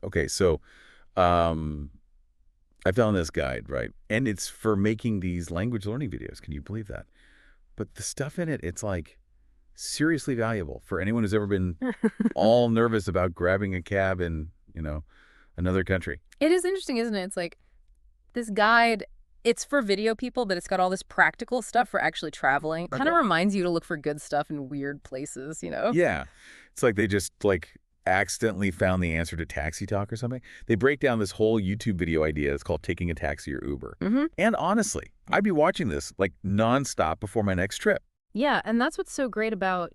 Okay, so um, I found this guide, right? And it's for making these language learning videos. Can you believe that? But the stuff in it, it's like seriously valuable for anyone who's ever been all nervous about grabbing a cab in, another country. It is interesting, isn't it? It's like this guide, it's for video people, but it's got all this practical stuff for actually traveling. Kind of reminds you to look for good stuff in weird places, you know? Yeah. It's like they just accidentally found the answer to taxi talk or something. They break down this whole YouTube video idea. It's called taking a taxi or Uber. Mm-hmm. And honestly, I'd be watching this like nonstop before my next trip. Yeah, and that's what's so great about,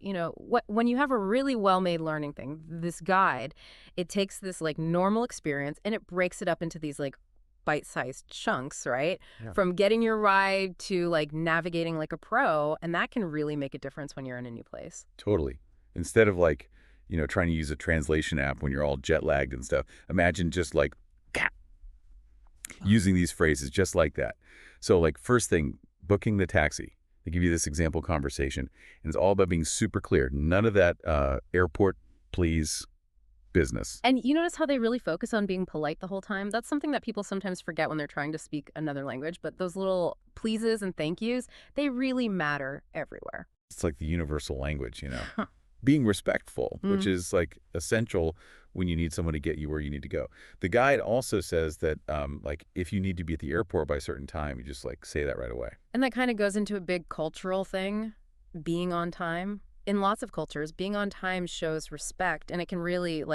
when you have a really well-made learning thing, this guide, it takes this like normal experience and it breaks it up into these like bite-sized chunks, right? Yeah. From getting your ride to like navigating like a pro, and that can really make a difference when you're in a new place. Totally. Instead of trying to use a translation app when you're all jet lagged and stuff, imagine just using these phrases just like that. So like first thing, booking the taxi. They give you this example conversation, and it's all about being super clear. None of that airport, please business. And you notice how they really focus on being polite the whole time? That's something that people sometimes forget when they're trying to speak another language, but those little pleases and thank yous, they really matter everywhere. It's like the universal language. Being respectful, which is like essential when you need someone to get you where you need to go. The guide also says that if you need to be at the airport by a certain time, you just say that right away. And that kind of goes into a big cultural thing, being on time. In lots of cultures, being on time shows respect, and it can really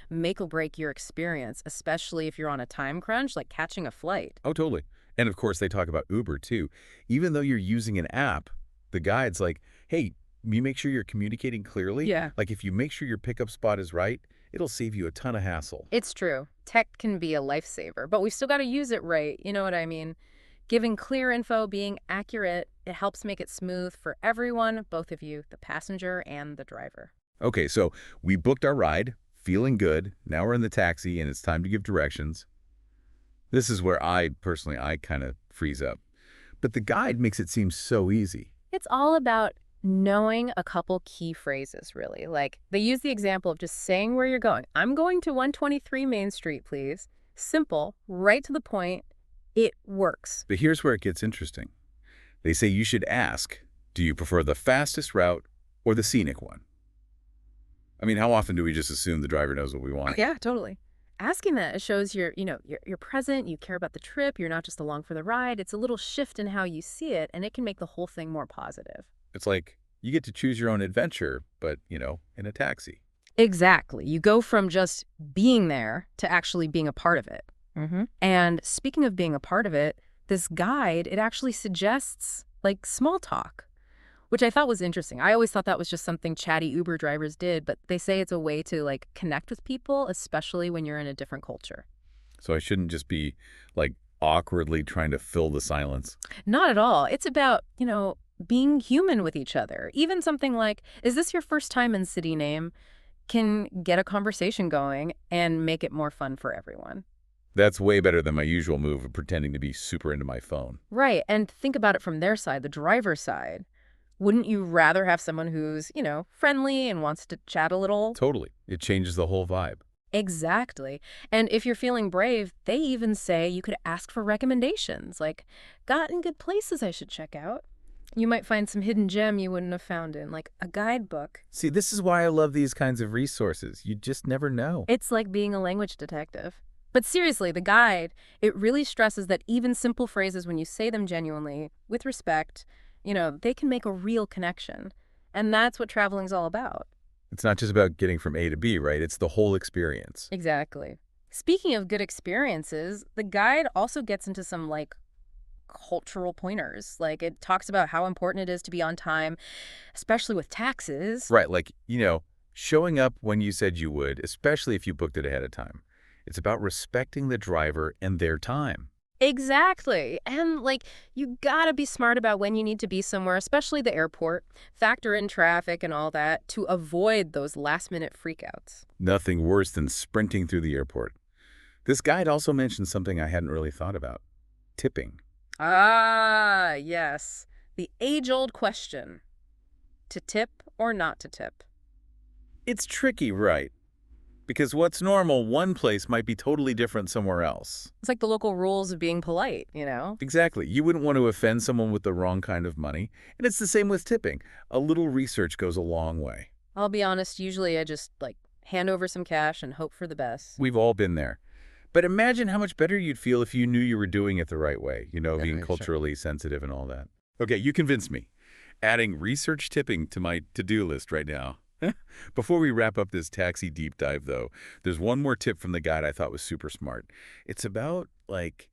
make or break your experience, especially if you're on a time crunch, like catching a flight. Oh, totally. And of course, they talk about Uber too. Even though you're using an app, the guide's like, hey, you make sure you're communicating clearly. Yeah. Like if you make sure your pickup spot is right, it'll save you a ton of hassle. It's true. Tech can be a lifesaver, but we still got to use it right. You know what I mean? Giving clear info, being accurate, it helps make it smooth for everyone, both of you, the passenger and the driver. Okay, so we booked our ride, feeling good. Now we're in the taxi and it's time to give directions. This is where I kind of freeze up. But the guide makes it seem so easy. It's all about knowing a couple key phrases, really. Like, they use the example of just saying where you're going. I'm going to 123 Main Street, please. Simple, right to the point. It works. But here's where it gets interesting. They say you should ask, do you prefer the fastest route or the scenic one? I mean, how often do we just assume the driver knows what we want? Yeah, totally. Asking that, it shows you're present, you care about the trip, you're not just along for the ride. It's a little shift in how you see it, and it can make the whole thing more positive. It's like you get to choose your own adventure, but, in a taxi. Exactly. You go from just being there to actually being a part of it. And speaking of being a part of it, this guide, it actually suggests small talk, which I thought was interesting. I always thought that was just something chatty Uber drivers did, but they say it's a way to connect with people, especially when you're in a different culture. So I shouldn't just be awkwardly trying to fill the silence. Not at all. It's about, being human with each other. Even something like, is this your first time in city name, can get a conversation going and make it more fun for everyone. That's way better than my usual move of pretending to be super into my phone. Right. And think about it from their side, the driver's side. Wouldn't you rather have someone who's, friendly and wants to chat a little? Totally. It changes the whole vibe. Exactly. And if you're feeling brave, they even say you could ask for recommendations, like, got any good places I should check out? You might find some hidden gem you wouldn't have found in, a guidebook. See, this is why I love these kinds of resources. You just never know. It's like being a language detective. But seriously, the guide, it really stresses that even simple phrases, when you say them genuinely, with respect, they can make a real connection. And that's what traveling's all about. It's not just about getting from A to B, right? It's the whole experience. Exactly. Speaking of good experiences, the guide also gets into some, cultural pointers. It talks about how important it is to be on time, especially with taxes. Right, showing up when you said you would, especially if you booked it ahead of time. It's about respecting the driver and their time. Exactly. And you gotta be smart about when you need to be somewhere, especially the airport. Factor in traffic and all that to avoid those last-minute freakouts. Nothing worse than sprinting through the airport. This guide also mentions something I hadn't really thought about. Tipping. Ah, yes. The age-old question. To tip or not to tip? It's tricky, right? Because what's normal one place might be totally different somewhere else. It's like the local rules of being polite, you know? Exactly. You wouldn't want to offend someone with the wrong kind of money. And it's the same with tipping. A little research goes a long way. I'll be honest, usually I just, like, hand over some cash and hope for the best. We've all been there. But imagine how much better you'd feel if you knew you were doing it the right way, being Okay, sure. culturally sensitive and all that. Okay, you convinced me. Adding research tipping to my to-do list right now. Before we wrap up this taxi deep dive, though, there's one more tip from the guide I thought was super smart. It's about, like,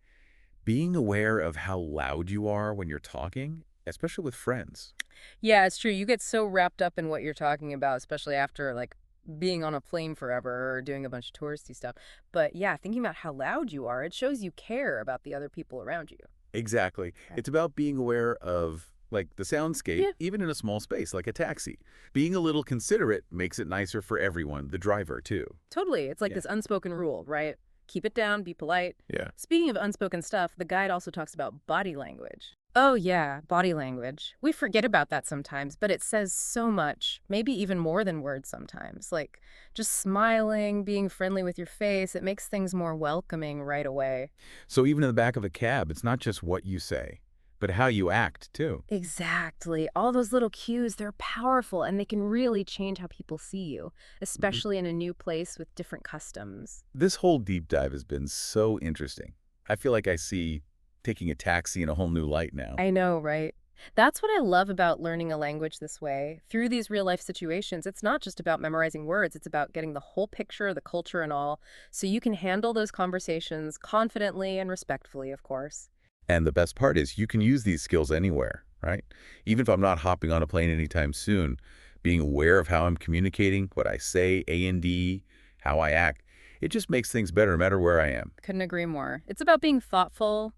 being aware of how loud you are when you're talking, especially with friends. Yeah, it's true. You get so wrapped up in what you're talking about, especially after, like, being on a plane forever or doing a bunch of touristy stuff. But yeah, thinking about how loud you are, it shows you care about the other people around you. Exactly. Okay. It's about being aware of, like, the soundscape, Yeah, even in a small space, like a taxi. Being a little considerate makes it nicer for everyone, the driver, too. totally. It's like Yeah. this unspoken rule, right? Keep it down, be polite. Yeah. Speaking of unspoken stuff, the guide also talks about body language. Oh, yeah, body language. We forget about that sometimes, but it says so much, maybe even more than words sometimes. Like just smiling, being friendly with your face, it makes things more welcoming right away. So even in the back of a cab, it's not just what you say, but how you act, too. Exactly. All those little cues, they're powerful and they can really change how people see you, Mhm. especially in a new place with different customs. This whole deep dive has been so interesting. I feel like I see taking a taxi in a whole new light now. I know, right? That's what I love about learning a language this way. Through these real life situations, it's not just about memorizing words, it's about getting the whole picture, the culture, and all, so you can handle those conversations confidently and respectfully, of course. And the best part is you can use these skills anywhere, right? Even if I'm not hopping on a plane anytime soon, being aware of how I'm communicating, what I say, A and D, how I act, it just makes things better no matter where I am. Couldn't agree more. It's about being thoughtful,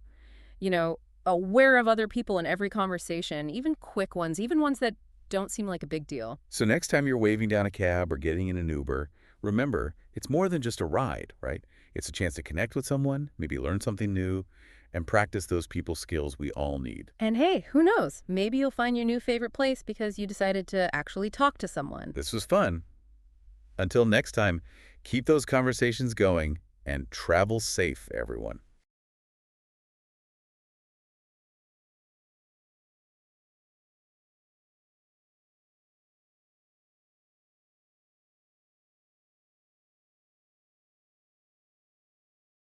you know, aware of other people in every conversation, even quick ones, even ones that don't seem like a big deal. So next time you're waving down a cab or getting in an Uber, remember, it's more than just a ride, right? It's a chance to connect with someone, maybe learn something new, and practice those people skills we all need. And hey, who knows? Maybe you'll find your new favorite place because you decided to actually talk to someone. This was fun. Until next time, keep those conversations going and travel safe, everyone.